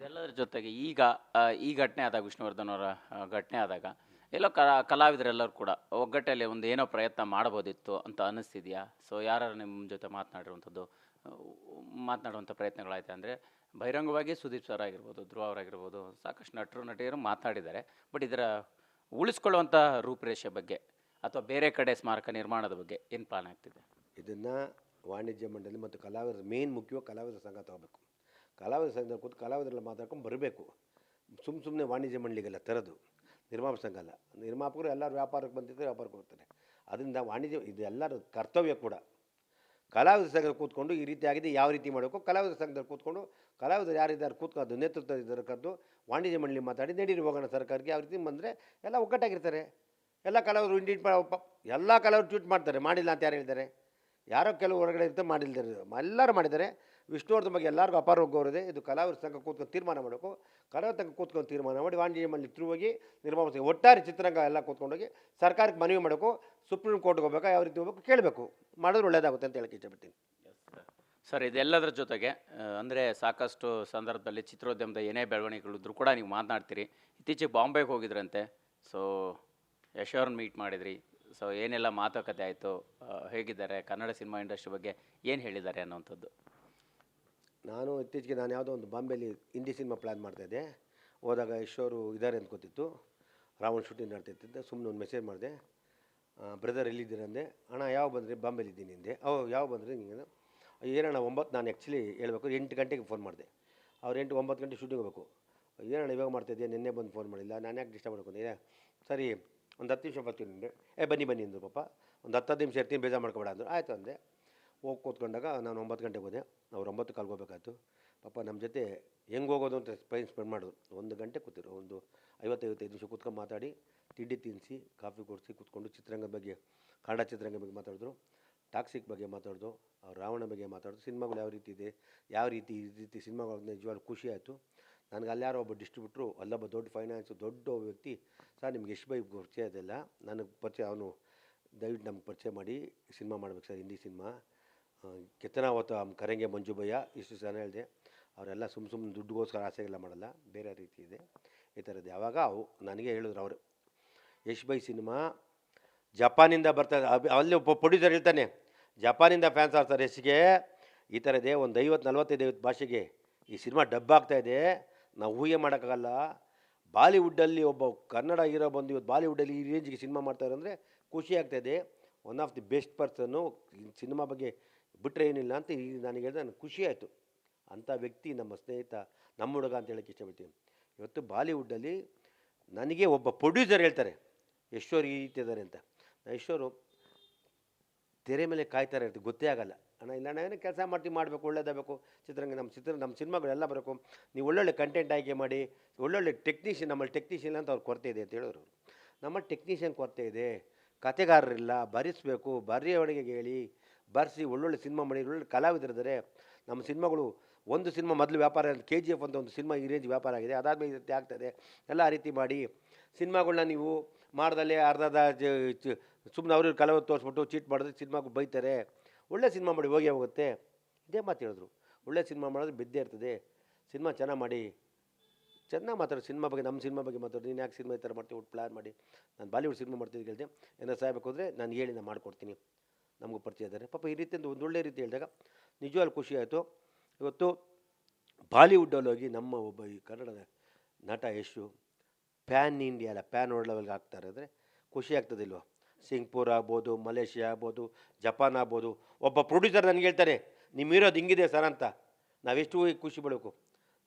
ಇದೆಲ್ಲದರ ಜೊತೆಗೆ ಈಗ ಈ ಘಟನೆ ಆದಾಗ ವಿಷ್ಣುವರ್ಧನ್ ಅವರ ಘಟನೆ ಆದಾಗ ಎಲ್ಲೋ ಕಲಾವಿದರೆಲ್ಲರೂ ಕೂಡ ಒಗ್ಗಟ್ಟಲ್ಲಿ ಒಂದು ಏನೋ ಪ್ರಯತ್ನ ಮಾಡ್ಬೋದಿತ್ತು ಅಂತ ಅನ್ನಿಸ್ತಿದೆಯಾ? ಸೊ ಯಾರು ನಿಮ್ಮ ಜೊತೆ ಮಾತನಾಡಿರುವಂಥದ್ದು ಮಾತನಾಡುವಂಥ ಪ್ರಯತ್ನಗಳಾಯ್ತು ಅಂದರೆ ಬಹಿರಂಗವಾಗಿ ಸುದೀಪ್ ಸರ್ ಆಗಿರ್ಬೋದು, ಧ್ರುವ ಅವರಾಗಿರ್ಬೋದು, ಸಾಕಷ್ಟು ನಟರು ನಟಿಯರು ಮಾತನಾಡಿದ್ದಾರೆ. ಬಟ್ ಇದರ ಉಳಿಸ್ಕೊಳ್ಳುವಂಥ ರೂಪರೇಷೆ ಬಗ್ಗೆ ಅಥವಾ ಬೇರೆ ಕಡೆ ಸ್ಮಾರಕ ನಿರ್ಮಾಣದ ಬಗ್ಗೆ ಏನು ಪ್ಲಾನ್ ಆಗ್ತಿದೆ? ಇದನ್ನು ವಾಣಿಜ್ಯ ಮಂಡಳಿ ಮತ್ತು ಕಲಾವಿದರ ಮೇನ್ ಮುಖ್ಯವಾಗಿ ಕಲಾವಿದರ ಸಂಘ ತಗೋಬೇಕು. ಕಲಾವಿದರ ಸಂಘದಲ್ಲಿ ಕೂತು ಕಲಾವಿದರೆಲ್ಲ ಮಾತಾಡ್ಕೊಂಡು ಬರಬೇಕು. ಸುಮ್ಮನೆ ವಾಣಿಜ್ಯ ಮಂಡಳಿಗೆಲ್ಲ ತರೋದು ನಿರ್ಮಾಪಕ ಸಂಘ ಅಲ್ಲ. ನಿರ್ಮಾಪಕರು ಎಲ್ಲರೂ ವ್ಯಾಪಾರಕ್ಕೆ ಬಂದಿದ್ದರೆ ವ್ಯಾಪಾರಕ್ಕೆ ಹೋಗ್ತಾರೆ. ಅದರಿಂದ ವಾಣಿಜ್ಯ ಇದು ಎಲ್ಲರ ಕರ್ತವ್ಯ ಕೂಡ. ಕಲಾವಿದರ ಸಂಘದಲ್ಲಿ ಕೂತ್ಕೊಂಡು ಈ ರೀತಿ ಆಗಿದೆ, ಯಾವ ರೀತಿ ಮಾಡಬೇಕು, ಕಲಾವಿದರ ಸಂಘದಲ್ಲಿ ಕೂತ್ಕೊಂಡು ಕಲಾವಿದರು ಯಾರಿದ್ದಾರೆ ಕೂತ್ಕೊಂಡು ನೇತೃತ್ವ ಇದ್ದಾರೆ ಕರೆದು ವಾಣಿಜ್ಯ ಮಂಡಳಿ ಮಾತಾಡಿ ನಡೀರಿ ಹೋಗೋಣ ಸರ್ಕಾರಕ್ಕೆ, ಯಾವ ರೀತಿ ಬಂದರೆ ಎಲ್ಲ ಒಗ್ಗಟ್ಟಾಗಿರ್ತಾರೆ. ಎಲ್ಲ ಕಲಾವಿದರು ಎಲ್ಲ ಕಲಾವಿದರು ಟ್ವೀಟ್ ಮಾಡ್ತಾರೆ, ಮಾಡಿಲ್ಲ ಅಂತ ಯಾರು ಹೇಳಿದ್ದಾರೆ? ಯಾರೋ ಕೆಲವು ಹೊರಗಡೆ ಇರ್ತಾರೆ, ಮಾಡಿಲ್ದಾರೆ. ಎಲ್ಲರೂ ಮಾಡಿದ್ದಾರೆ. ವಿಷ್ಣುವರ್ಧನ್ ಬಗ್ಗೆ ಎಲ್ಲರಿಗೂ ಅಪಾರ ಹೋಗೋರಿದೆ. ಇದು ಕಲಾವಿದರ ಸಂಘ ಕೂತ್ಕೊಂಡು ತೀರ್ಮಾನ ಮಾಡಬೇಕು. ಕಲಾವಿದರ ಸಂಘ ಕೂತ್ಕೊಂಡು ತೀರ್ಮಾನ ಮಾಡಿ ವಾಣಿಜ್ಯ ಮಂಡಳಿ ಥ್ರೂ ಹೋಗಿ ನಿರ್ಮಾಣ ಒಟ್ಟಾರೆ ಚಿತ್ರರಂಗ ಎಲ್ಲ ಕೂತ್ಕೊಂಡೋಗಿ ಸರ್ಕಾರಕ್ಕೆ ಮನವಿ ಮಾಡಬೇಕು. ಸುಪ್ರೀಂ ಕೋರ್ಟ್ಗೆ ಹೋಗ್ಬೇಕಾ, ಯಾವ ರೀತಿ ಹೋಗ್ಬೇಕು ಕೇಳಬೇಕು. ಮಾಡಿದ್ರೆ ಒಳ್ಳೇದಾಗುತ್ತೆ ಅಂತ ಹೇಳಕ್ಕೆ ಇಷ್ಟಪಡ್ತೀನಿ. ಸರ್, ಇದೆಲ್ಲದರ ಜೊತೆಗೆ ಅಂದರೆ ಸಾಕಷ್ಟು ಸಂದರ್ಭದಲ್ಲಿ ಚಿತ್ರೋದ್ಯಮದ ಏನೇ ಬೆಳವಣಿಗೆಗಳಿದ್ರು ಕೂಡ ನೀವು ಮಾತನಾಡ್ತೀರಿ. ಇತ್ತೀಚೆಗೆ ಬಾಂಬೆಗೆ ಹೋಗಿದ್ರಂತೆ. ಸೊ ಯಶ್ ಅವ್ರನ್ನ ಮೀಟ್ ಮಾಡಿದ್ರಿ. ಸೊ ಏನೆಲ್ಲ ಮಾತುಕತೆ ಆಯಿತು, ಹೇಗಿದ್ದಾರೆ, ಕನ್ನಡ ಸಿನಿಮಾ ಇಂಡಸ್ಟ್ರಿ ಬಗ್ಗೆ ಏನು ಹೇಳಿದ್ದಾರೆ ಅನ್ನೋವಂಥದ್ದು? ಇತ್ತೀಚೆಗೆ ಯಾವುದೋ ಒಂದು ಬಾಂಬೆಲಿ ಹಿಂದಿ ಸಿನಿಮಾ ಪ್ಲ್ಯಾನ್ ಮಾಡ್ತಾಯಿದ್ದೆ. ಹೋದಾಗ ಯಶ್ ಅವರು ಇದ್ದಾರೆ ಅಂತ ಗೊತ್ತಿತ್ತು. ರಾವಣ್ ಶೂಟಿಂಗ್ ನಡ್ತಿದ್ದೆ. ಸುಮ್ಮನೆ ಒಂದು ಮೆಸೇಜ್ ಮಾಡಿದೆ, ಬ್ರದರ್ ಎಲ್ಲಿದ್ದೀರ ಅಂದೆ. ಅಣ್ಣ ಯಾವ ಬಂದ್ರಿ? ಬಾಂಬೆಲಿದ್ದೀನಿ ಅಂದೆ. ಯಾವ ಬಂದ್ರಿ ನೀವು? ಏನಣ್ಣ 9 ನಾನು ಆ್ಯಕ್ಚುಲಿ ಹೇಳ್ಬೇಕು 8 ಗಂಟೆಗೆ ಫೋನ್ ಮಾಡಿದೆ. ಅವ್ರು 9 ಗಂಟೆ ಶೂಟಿಂಗ್ ಹೋಗಬೇಕು. ಏನಣ್ಣ ಇವಾಗ ಮಾಡ್ತಾಯಿದ್ದೆ, ನಿನ್ನೆ ಬಂದು ಫೋನ್ ಮಾಡಿಲ್ಲ, ನಾನು ಯಾಕೆ ಡಿಸ್ಟರ್ಬ್ ಮಾಡ್ಕೊಂಡಿದ್ದೆ? ಸರಿ ಒಂದು 10 ನಿಮಿಷ ಬರ್ತೀನಿ ಅಂದೆ. ಬನ್ನಿ ಅಂದರು. ಪಾಪ ಒಂದು 10 ನಿಮಿಷ ಇರ್ತೀನಿ, ಬೇಜಾರು ಮಾಡ್ಕೊಬೇಡ ಅಂದರು. ಆಯಿತು ಅಂದೆ. ಹೋಗಿ ಕೂತ್ಕೊಂಡಾಗ ನಾನು 9 ಗಂಟೆಗೆ ಹೋದೆ. ಅವ್ರು 9 ಕಾಲ್ಗೆ ಹೋಗ್ಬೇಕಾಯ್ತು. ಪಾಪ ನಮ್ಮ ಜೊತೆ ಹೆಂಗೆ ಹೋಗೋದು ಅಂತ ಟೈಮ್ ಸ್ಪೆಂಡ್ ಮಾಡೋದು. 1 ಗಂಟೆ ಕೂತಿರು. ಒಂದು 50-55 ನಿಮಿಷ ಕೂತ್ಕೊಂಡು ಮಾತಾಡಿ, ತಿಂಡಿ ತಿನ್ನಿಸಿ, ಕಾಫಿ ಕೊಡಿಸಿ ಕೂತ್ಕೊಂಡು ಚಿತ್ರರಂಗದ ಬಗ್ಗೆ, ಕನ್ನಡ ಚಿತ್ರರಂಗದ ಬಗ್ಗೆ ಮಾತಾಡಿದ್ರು. ಟಾಕ್ಸಿಕ್ ಬಗ್ಗೆ ಮಾತಾಡಿದ್ರು. ಅವ್ರು ರಾವಣ ಬಗ್ಗೆ ಮಾತಾಡಿದ್ರು. ಸಿನಿಮಾಗಳು ಯಾವ ರೀತಿ ಇದೆ, ಯಾವ ರೀತಿ ಈ ರೀತಿ ಸಿನಿಮಾಗಳು ನಿಜವಾಗ್ಲೂ ಖುಷಿ ಆಯಿತು ನನಗೆ. ಅಲ್ಲಿ ಯಾರೋ ಒಬ್ಬ ಡಿಸ್ಟ್ರಿಬ್ಯೂಟ್ರು, ಅಲ್ಲೊಬ್ಬ ದೊಡ್ಡ ಫೈನಾನ್ಸು ದೊಡ್ಡ ವ್ಯಕ್ತಿ, ಸರ್ ನಿಮ್ಗೆ ಎಷ್ಟು ಪರಿಚಯ ಇದೆಲ್ಲ, ನನಗೆ ಪರಿಚಯ, ಅವನು ದಯವಿಟ್ಟು ನಮ್ಗೆ ಪರಿಚಯ ಮಾಡಿ ಸಿನಿಮಾ ಮಾಡ್ಬೇಕು ಸರ್, ಹಿಂದಿ ಸಿನಿಮಾ. ಕೆತ್ತನ ಅವತ್ತು ಕರೆಂಗೆ ಮಂಜು ಭಯ್ಯ, ಇಷ್ಟು ಜನ ಹೇಳಿದೆ. ಅವರೆಲ್ಲ ಸುಮ್ಮನೆ ದುಡ್ಡುಗೋಸ್ಕರ ಆಸೆಗೆಲ್ಲ ಮಾಡಲ್ಲ, ಬೇರೆ ರೀತಿ ಇದೆ ಈ ಥರದ್ದು. ಯಾವಾಗ ನನಗೆ ಹೇಳಿದ್ರು ಅವರು, ಯಶ್ ಬೈ ಸಿನಿಮಾ ಜಪಾನಿಂದ ಬರ್ತಾರೆ. ಅಲ್ಲಿ ಒಬ್ಬ ಪ್ರೊಡ್ಯೂಸರ್ ಹೇಳ್ತಾನೆ, ಜಪಾನಿಂದ ಫ್ಯಾನ್ಸ್ ಆಗ್ತಾರೆ ಯಶ್ಗೆ. ಈ ಥರದೇ ಒಂದು 50-45 ಭಾಷೆಗೆ ಈ ಸಿನಿಮಾ ಡಬ್ ಆಗ್ತಾಯಿದೆ. ನಾವು ಊಹೆ ಮಾಡೋಕ್ಕಾಗಲ್ಲ. ಬಾಲಿವುಡ್ಡಲ್ಲಿ ಒಬ್ಬ ಕನ್ನಡ ಹೀರೋ ಬಂದು ಇವತ್ತು ಬಾಲಿವುಡ್ಡಲ್ಲಿ ಈ ರೇಂಜಿಗೆ ಸಿನಿಮಾ ಮಾಡ್ತಾರೆ ಅಂದರೆ ಖುಷಿ ಆಗ್ತಾಯಿದೆ. One of the best person cinema ಬಗ್ಗೆ ಬಿಟ್ಟರೆ ಏನಿಲ್ಲ ಅಂತ ಈಗ ನನಗೆ ಹೇಳಿದ್ರೆ ನನಗೆ ಖುಷಿ ಆಯಿತು. ಅಂಥ ವ್ಯಕ್ತಿ ನಮ್ಮ ಸ್ನೇಹಿತ, ನಮ್ಮ ಹುಡುಗ ಅಂತ ಹೇಳೋಕ್ಕೆ ಇಷ್ಟಪಡ್ತೀನಿ. ಇವತ್ತು ಬಾಲಿವುಡ್ಡಲ್ಲಿ ನನಗೆ ಒಬ್ಬ ಪ್ರೊಡ್ಯೂಸರ್ ಹೇಳ್ತಾರೆ ಯಶ್ವರು ಈ ರೀತಿ ಇದ್ದಾರೆ ಅಂತ. ಯಶ್ವರು ತೆರೆ ಮೇಲೆ ಕಾಯ್ತಾರೆ ಇರ್ತೀವಿ, ಗೊತ್ತೇ ಆಗಲ್ಲ. ಅಣ್ಣ ಇಲ್ಲ ನಾವೇನೋ ಕೆಲಸ ಮಾಡ್ತೀವಿ, ಮಾಡಬೇಕು, ಒಳ್ಳೇದಾಗಬೇಕು, ಚಿತ್ರರಂಗ ನಮ್ಮ ಸಿನಿಮಾಗಳೆಲ್ಲ ಬರಬೇಕು, ನೀವು ಒಳ್ಳೊಳ್ಳೆ ಕಂಟೆಂಟ್ ಆಯ್ಕೆ ಮಾಡಿ, ಒಳ್ಳೊಳ್ಳೆ ಟೆಕ್ನಿಷಿಯನ್, ನಮ್ಮಲ್ಲಿ ಟೆಕ್ನಿಷಿಯನ್ ಅಂತ ಅವ್ರು ಕೊರತೆ ಇದೆ ಅಂತ ಹೇಳಿದ್ರು. ನಮ್ಮಲ್ಲಿ ಟೆಕ್ನಿಷಿಯನ್ ಕೊರತೆ ಇದೆ, ಕತೆಗಾರರಿಲ್ಲ, ಬರೆಸಬೇಕು, ಬರೆಯೋಣಿಗೆ ಹೇಳಿ ಬರೆಸಿ ಒಳ್ಳೊಳ್ಳೆ ಸಿನಿಮಾ ಮಾಡಿ, ಒಳ್ಳೊಳ್ಳೆ ಕಲಾವಿದರಿದ್ದಾರೆ. ನಮ್ಮ ಸಿನಿಮಾಗಳು ಒಂದು ಸಿನಿಮಾ ಮೊದಲು ವ್ಯಾಪಾರ KGF ಅಂತ ಒಂದು ಸಿನಿಮಾ ಈ ರೇಂಜ್ ವ್ಯಾಪಾರ ಆಗಿದೆ, ಅದಾದಮೇಲೆ ಈ ರೀತಿ ಆಗ್ತದೆ. ಎಲ್ಲ ಆ ರೀತಿ ಮಾಡಿ ಸಿನಿಮಾಗಳನ್ನ ನೀವು ಮಾಡ್ದಲ್ಲೇ ಅರ್ಧದ ಸುಮ್ಮನೆ ಅವ್ರಿಗೆ ಕಲಾವಿದ ತೋರಿಸ್ಬಿಟ್ಟು ಚೀಟ್ ಮಾಡಿದ್ರೆ ಸಿನಿಮಾಗೂ ಬೈತಾರೆ. ಒಳ್ಳೆ ಸಿನಿಮಾ ಮಾಡಿ ಹೋಗುತ್ತೆ. ಇದೇ ಮಾತು ಹೇಳಿದ್ರು, ಒಳ್ಳೆ ಸಿನಿಮಾ ಮಾಡಿದ್ರೆ ಬಿದ್ದೇ ಇರ್ತದೆ, ಸಿನಿಮಾ ಚೆನ್ನಾಗಿ ಮಾಡಿ, ಚೆನ್ನಾಗಿ ಮಾತಾಡೋದು ಸಿನಿಮಾ ಬಗ್ಗೆ, ನಮ್ಮ ಸಿನಿಮಾ ಬಗ್ಗೆ ಮಾತಾಡೋದು. ನೀನು ಯಾಕೆ ಸಿನಿಮಾ ಈ ಥರ ಮಾಡ್ತೀವಿ, ಪ್ಲ್ಯಾನ್ ಮಾಡಿ, ನಾನು ಬಾಲಿವುಡ್ ಸಿನಿಮಾ ಮಾಡ್ತಿದ್ದು ಹೇಳಿದೆ, ಏನಾರು ಸಾಯಬೇಕು ಅಂದರೆ ನಾನು ಹೇಳಿ ನಾನು ಮಾಡಿಕೊಡ್ತೀನಿ, ನಮಗೂ ಪರಿಚಯ ಇದ್ದಾರೆ. ಪಾಪ ಈ ರೀತಿಯಿಂದ ಒಂದು ಒಳ್ಳೆ ರೀತಿ ಹೇಳಿದಾಗ ನಿಜವಾಗ್ಲೂ ಖುಷಿ ಆಯಿತು. ಇವತ್ತು ಬಾಲಿವುಡ್ಡಲ್ಲಿ ಹೋಗಿ ನಮ್ಮ ಒಬ್ಬ ಈ ಕನ್ನಡದ ನಟ ಯಶು ಪ್ಯಾನ್ ಇಂಡಿಯಾ ಅಲ್ಲ, ಪ್ಯಾನ್ ವರ್ಲ್ಡ್ ಲೆವೆಲ್ಗೆ ಆಗ್ತಾರೆ ಅಂದರೆ ಖುಷಿ ಆಗ್ತದಿಲ್ವ? ಸಿಂಗ್ಪುರ್ ಆಗ್ಬೋದು, ಮಲೇಷ್ಯಾ ಆಗ್ಬೋದು, ಜಪಾನ್ ಆಗ್ಬೋದು. ಒಬ್ಬ ಪ್ರೊಡ್ಯೂಸರ್ ನನಗೆ ಹೇಳ್ತಾರೆ, ನಿಮ್ಮಿರೋದು ಹಿಂಗಿದೆ ಸರ್ ಅಂತ. ನಾವೆಷ್ಟು ಖುಷಿ ಪಡಬೇಕು.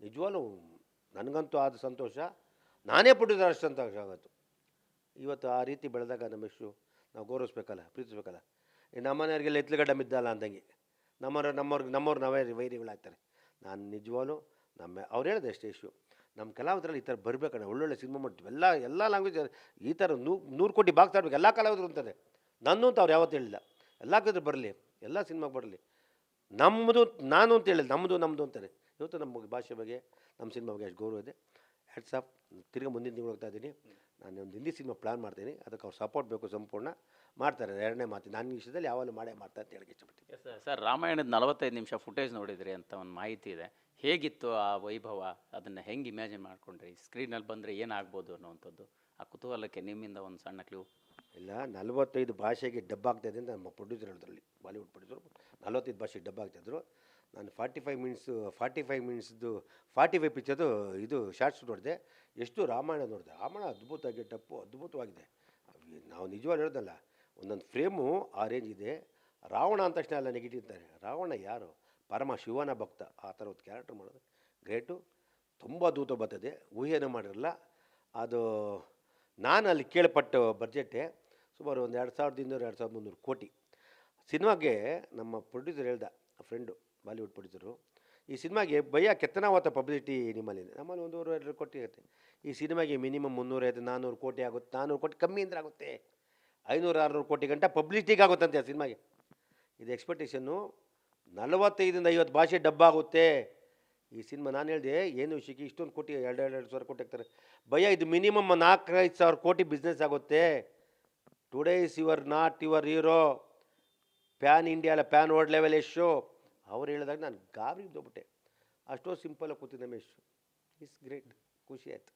ನಿಜವಾಗ್ಲೂ ನನಗಂತೂ ಆದ ಸಂತೋಷ, ನಾನೇ ಪ್ರೊಡ್ಯೂಸರ್ ಅಷ್ಟು ಸಂತೋಷ ಆಗುತ್ತೆ. ಇವತ್ತು ಆ ರೀತಿ ಬೆಳೆದಾಗ ನಮ್ಮ ಯಶು ನಾವು ಗೌರವಿಸ್ಬೇಕಲ್ಲ, ಪ್ರೀತಿಸ್ಬೇಕಲ್ಲ. ನಮ್ಮನೆಯವ್ರಿಗೆಲ್ಲ ಎತ್ತಲಗಡ್ಡ ಮಿದ್ದಲ್ಲ ಅಂದಂಗೆ ನಮ್ಮವ್ರಿಗೆ ನಾವೇ ವೈರಿಗಳಾಗ್ತಾರೆ. ನಾನು ನಿಜವಾಗ್ಲೂ ಅವ್ರು ಹೇಳಿದೆ ಅಷ್ಟೇ, ಯಶು ನಮ್ಮ ಕಲಾವಿದರಲ್ಲಿ ಈ ಥರ ಬರಬೇಕಣ್ಣ, ಒಳ್ಳೊಳ್ಳೆ ಸಿನಿಮಾ ಮಾಡ್ತೀವಿ, ಎಲ್ಲ ಲ್ಯಾಂಗ್ವೇಜ್ ಈ ಥರ 100 ಕೋಟಿ ಬಾಕ್ಸ್ ಆಡ್ಬೇಕು ಎಲ್ಲ ಕಲಾವಿದರು ಅಂತಾರೆ. ನಾನು ಅಂತ ಅವ್ರು ಯಾವತ್ತೂ ಹೇಳಿಲ್ಲ. ಎಲ್ಲ ಕಲಾವಿದರು ಬರಲಿ, ಎಲ್ಲ ಸಿನಿಮಾಗೆ ಬರಲಿ, ನಮ್ಮದು ನಾನು ಅಂತ ಹೇಳಿಲ್ಲ, ನಮ್ಮದು ಅಂತಾರೆ. ಇವತ್ತು ನಮ್ಮ ಭಾಷೆ ಬಗ್ಗೆ, ನಮ್ಮ ಸಿನಿಮಾ ಬಗ್ಗೆ ಅಷ್ಟು ಗೌರವ ಇದೆ. Hats off. ತಿರ್ಗಿ ಮುಂದಿನ ತಿಂಗಳು ಹೋಗ್ತಾ ಇದ್ದೀನಿ. ನಾನು ಒಂದು ಹಿಂದಿ ಸಿನಿಮಾ ಪ್ಲ್ಯಾನ್ ಮಾಡ್ತೀನಿ, ಅದಕ್ಕೆ ಅವ್ರು ಸಪೋರ್ಟ್ ಬೇಕು, ಸಂಪೂರ್ಣ ಮಾಡ್ತಾರೆ. ಎರಡನೇ ಮಾತು, ನನ್ನ ವಿಷಯದಲ್ಲಿ ಯಾವಾಗಲೂ ಮಾಡೇ ಮಾಡ್ತಾರೆ ಅಂತ ಹೇಳಕ್ಕೆ ಇಷ್ಟಪಡ್ತೀನಿ. ಸರ್, ರಾಮಾಯಣದ 45 ನಿಮಿಷ ಫುಟೇಜ್ ನೋಡಿದ್ರಿ ಅಂತ ಒಂದು ಮಾಹಿತಿ ಇದೆ. ಹೇಗಿತ್ತು ಆ ವೈಭವ? ಅದನ್ನು ಹೆಂಗೆ ಇಮ್ಯಾಜಿನ್ ಮಾಡ್ಕೊಂಡ್ರಿ? ಸ್ಕ್ರೀನಲ್ಲಿ ಬಂದರೆ ಏನಾಗ್ಬೋದು ಅನ್ನುವಂಥದ್ದು, ಆ ಕುತೂಹಲಕ್ಕೆ ನಿಮ್ಮಿಂದ ಒಂದು ಸಣ್ಣ ಕ್ಲೂ. ಇಲ್ಲ 45 ಭಾಷೆಗೆ ಡಬ್ ಆಗ್ತಾಯಿದೆ ಅಂತ ನಮ್ಮ ಪ್ರೊಡ್ಯೂಸರ್ ಹೇಳಿದ್ರಲ್ಲಿ, ಬಾಲಿವುಡ್ ಪ್ರೊಡ್ಯೂಸರು 45 ಭಾಷೆಗೆ ಡಬ್ ಆಗ್ತಾಯಿದ್ರು. ನಾನು 45 ಮಿನಿಟ್ಸ್ದು 45 ಪಿಕ್ಚರ್ದು ಇದು ಶಾರ್ಟ್ಸ್ ನೋಡಿದೆ. ಎಷ್ಟು ರಾಮಾಯಣ ನೋಡಿದೆ. ರಾಮಾಯಣ ಅದ್ಭುತವಾಗಿ ಡಪ್ಪು ಅದ್ಭುತವಾಗಿದೆ. ನಾವು ನಿಜವಾಗ್ಲೂ ಹೇಳ್ದಲ್ಲ, ಒಂದೊಂದು ಫ್ರೇಮು ಆ ರೇಂಜ್ ಇದೆ. ರಾವಣ ಅಂದ ತಕ್ಷಣ ಎಲ್ಲ ನೆಗೆಟಿವ್ ಅಂತಾರೆ. ರಾವಣ ಯಾರು? ಪರಮ ಶಿವನ ಭಕ್ತ. ಆ ಥರ ಒಂದು ಕ್ಯಾರೆಕ್ಟರ್ ಮಾಡೋದು ಗ್ರೇಟು. ತುಂಬ ಅದ್ಭುತ ಬರ್ತದೆ, ಊಹೆನೂ ಮಾಡಿರಲ್ಲ ಅದು. ನಾನು ಅಲ್ಲಿ ಕೇಳ್ಪಟ್ಟು ಬಡ್ಜೆಟ್ಟೆ ಸುಮಾರು ಒಂದು 2200-2300 ಕೋಟಿ. ಸಿನಿಮಾಗೆ ನಮ್ಮ ಪ್ರೊಡ್ಯೂಸರ್ ಹೇಳ್ದ, ಫ್ರೆಂಡು ಬಾಲಿವುಡ್ ಪ್ರೊಡ್ಯೂಸರು, ಈ ಸಿನಿಮಾಗೆ ಭಯ್ಯ ಕೆತ್ತನ ಹೋತ ಪಬ್ಲಿಸಿಟಿ ನಿಮ್ಮಲ್ಲಿ, ನಮ್ಮಲ್ಲಿ 1-2 ಕೋಟಿ ಆಗುತ್ತೆ. ಈ ಸಿನಿಮಾಗೆ ಮಿನಿಮಮ್ 350-400 ಕೋಟಿ ಆಗುತ್ತೆ. 400 ಕೋಟಿ ಕಮ್ಮಿ ಅಂದ್ರೆ ಆಗುತ್ತೆ. 500-600 ಕೋಟಿ ಗಂಟ ಪಬ್ಲಿಸಿಟಿಗೆ ಆಗುತ್ತಂತೆ ಆ ಸಿನಿಮಾಗೆ. ಇದು ಎಕ್ಸ್ಪೆಕ್ಟೇಷನ್ನು. 45-50 ಭಾಷೆ ಡಬ್ ಆಗುತ್ತೆ ಈ ಸಿನಿಮಾ. ನಾನು ಹೇಳಿದೆ, ಏನು ವಿಷಯಕ್ಕೆ ಇಷ್ಟೊಂದು ಕೋಟಿ, 2-2 ಸಾವಿರ ಕೋಟಿ ಆಗ್ತಾರೆ ಭಯ್ಯ? ಇದು ಮಿನಿಮಮ್ 4-5 ಸಾವಿರ ಕೋಟಿ ಬಿಸ್ನೆಸ್ ಆಗುತ್ತೆ. Today's not your hero, PAN India ಅಲ್ಲ, ಪ್ಯಾನ್ ವರ್ಲ್ಡ್ ಲೆವೆಲ್ ಶೋ. ಅವ್ರು ಹೇಳಿದಾಗ ನಾನು ಗಾಬರಿ ಬಿದ್ದೋಗ್ಬಿಟ್ಟೆ. ಅಷ್ಟೋ ಸಿಂಪಲಾಗಿ ಕೂತಿದ್ದೆ ರಮೇಶ್. It's great. ಖುಷಿ ಆಯಿತು.